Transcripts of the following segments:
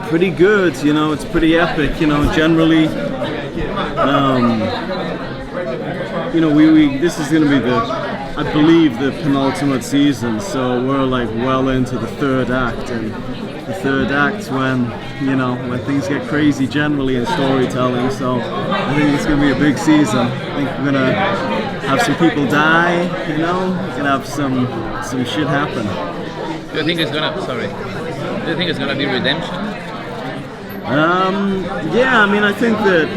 Pretty good, it's pretty epic, generally, this is going to be I believe the penultimate season, so we're like well into the third act, and the third act's when things get crazy generally in storytelling, so I think it's going to be a big season. I think we're going to have some people die, we're going to have some shit happen. Do you think it's going to be redemption? Yeah, I mean, I think that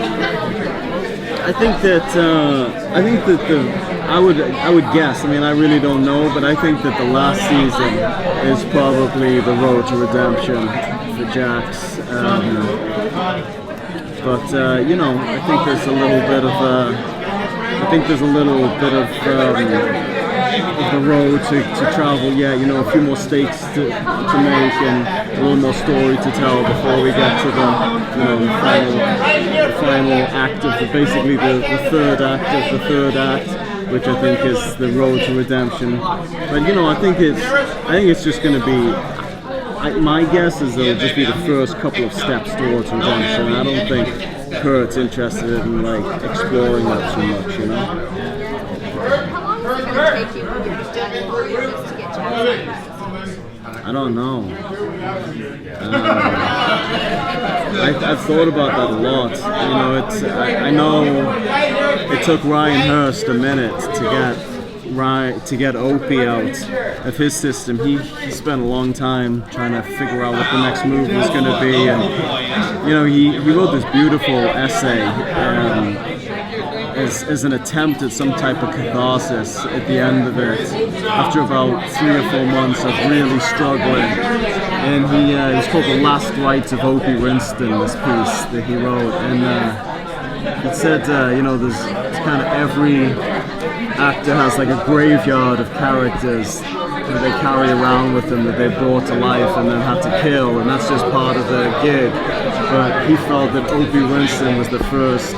I would guess. I mean, I really don't know, but I think that the last season is probably the road to redemption for Jax. I think there's a little bit of the road to travel yet. A few more stakes to make and a little more story to tell before we get to the final act of basically the third act of the third act, which I think is the road to redemption. But I think it's just going to be. My guess is it'll just be the first couple of steps towards redemption. I don't think Kurt's interested in exploring that too much. How long is it going to take you when you're done with all your just to get Jax? I don't know. I've thought about that a lot. I know it took Ryan Hurst a minute to get Opie out of his system. He spent a long time trying to figure out what the next move was going to be, and he wrote this beautiful essay as an attempt at some type of catharsis at the end of it, after about 3 or 4 months of really struggling. And it's called The Last Rites of Opie Winston, this piece that he wrote. And it said, there's kind of every actor has like a graveyard of characters that they carry around with them that they brought to life and then had to kill, and that's just part of the gig. But he felt that Opie Winston was the first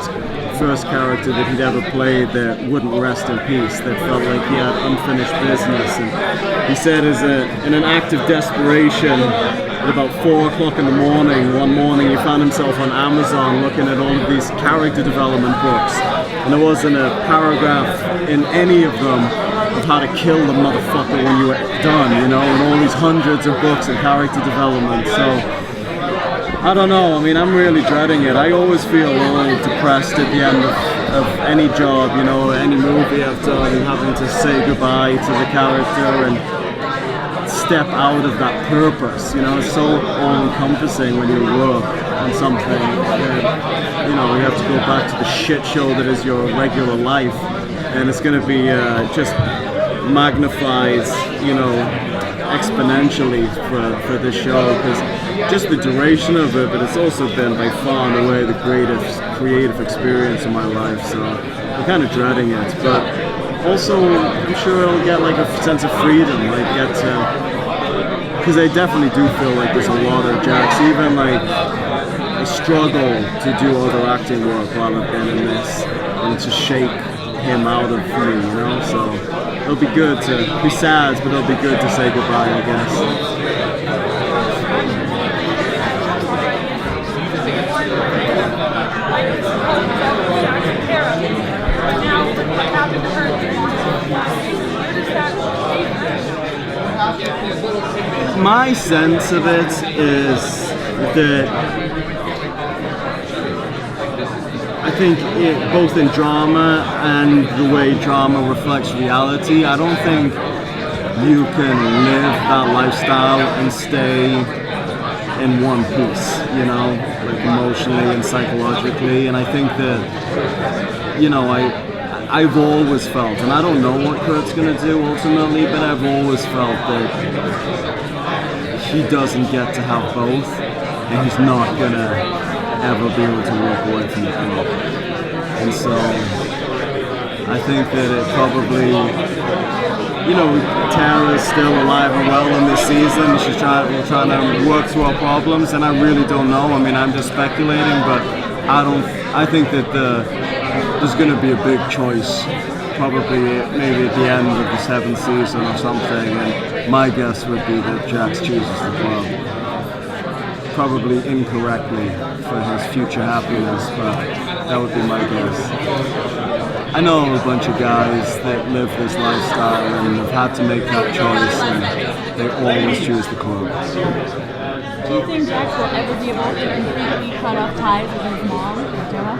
character that he'd ever played that wouldn't rest in peace, that felt like he had unfinished business. And he said in an act of desperation, at about 4 o'clock in the morning, one morning he found himself on Amazon looking at all of these character development books, and there wasn't a paragraph in any of them of how to kill the motherfucker when you were done, and all these hundreds of books of character development. So I don't know, I mean, I'm really dreading it. I always feel a little depressed at the end of any job, any movie I've done, having to say goodbye to the character and step out of that purpose. It's so all-encompassing when you work on something that, you have to go back to the shit show that is your regular life, and it's going to be just magnified, exponentially for this show, because just the duration of it, but it's also been by far and away the creative experience of my life, so I'm kind of dreading it, but also I'm sure I'll get like a sense of freedom, because I definitely do feel like there's a lot of Jax, even like I struggle to do other acting work while I've been in this, and to shake him out of me, so it'll be good to be sad, but it'll be good to say goodbye, I guess. My sense of it is that I think both in drama and the way drama reflects reality, I don't think you can live that lifestyle and stay in one piece, like emotionally and psychologically. And I think that, I've always felt, and I don't know what Kurt's going to do ultimately, but I've always felt that he doesn't get to have both, and he's not going to ever be able to walk away from the club. And so I think that it probably, Tara's still alive and well in this season. We're trying to work through our problems, and I really don't know. I mean, I'm just speculating, but I think that there's going to be a big choice, probably maybe at the end of the 7th season or something, and my guess would be that Jax chooses the club. probably incorrectly for his future happiness, but that would be my guess. I know a bunch of guys that live this lifestyle and have had to make that choice, and they always choose the club. Do you think Jax will ever be able to completely cut off ties with his mom, Gemma?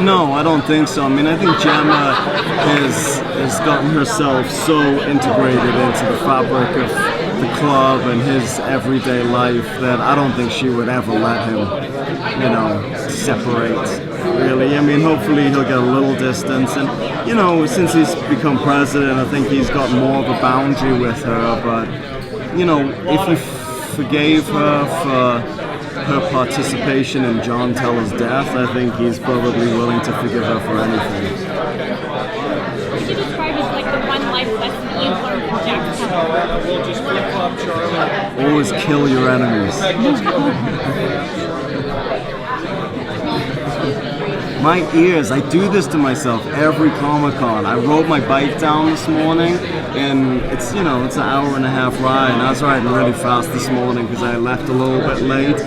No, I don't think so. I mean, I think Gemma has gotten herself so integrated into the fabric of the club and his everyday life that I don't think she would ever let him, separate, really. I mean, hopefully he'll get a little distance, and, since he's become president, I think he's got more of a boundary with her, but if he forgave her for her participation in John Teller's death, I think he's probably willing to forgive her for anything. Would you describe as like the one life lesson that you've learned from Jax Teller? Always kill your enemies. My ears, I do this to myself every Comic-Con. I rode my bike down this morning, and it's an hour and a half ride, and I was riding really fast this morning because I left a little bit late,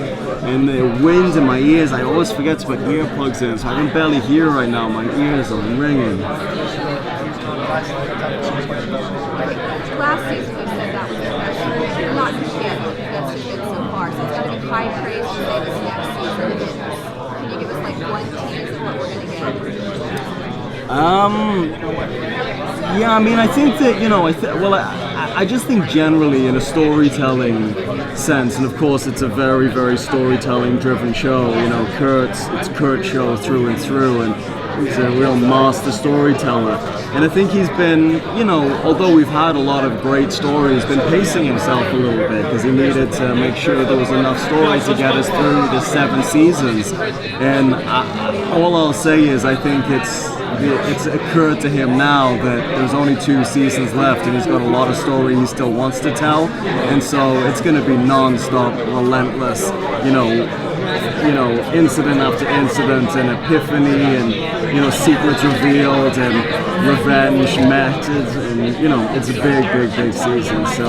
and the wind in my ears, I always forget to put earplugs in, so I can barely hear right now. My ears are ringing. Last season you said that was the best. Not yet, that's been good so far. So it's got to be high praise to say this next season is. Can you give us like one tease of what we're going to get? Yeah, I mean, I think that, I just think generally in a storytelling sense, and of course it's a very, very storytelling-driven show, it's Kurt's show through and through, and he's a real master storyteller. And I think he's been, although we've had a lot of great stories, been pacing himself a little bit because he needed to make sure there was enough story to get us through the 7 seasons. And all I'll say is I think it's occurred to him now that there's only 2 seasons left and he's got a lot of story he still wants to tell. And so it's going to be non-stop, relentless, incident after incident and epiphany and, secrets revealed and revenge met, and, it's a big, big, big season, so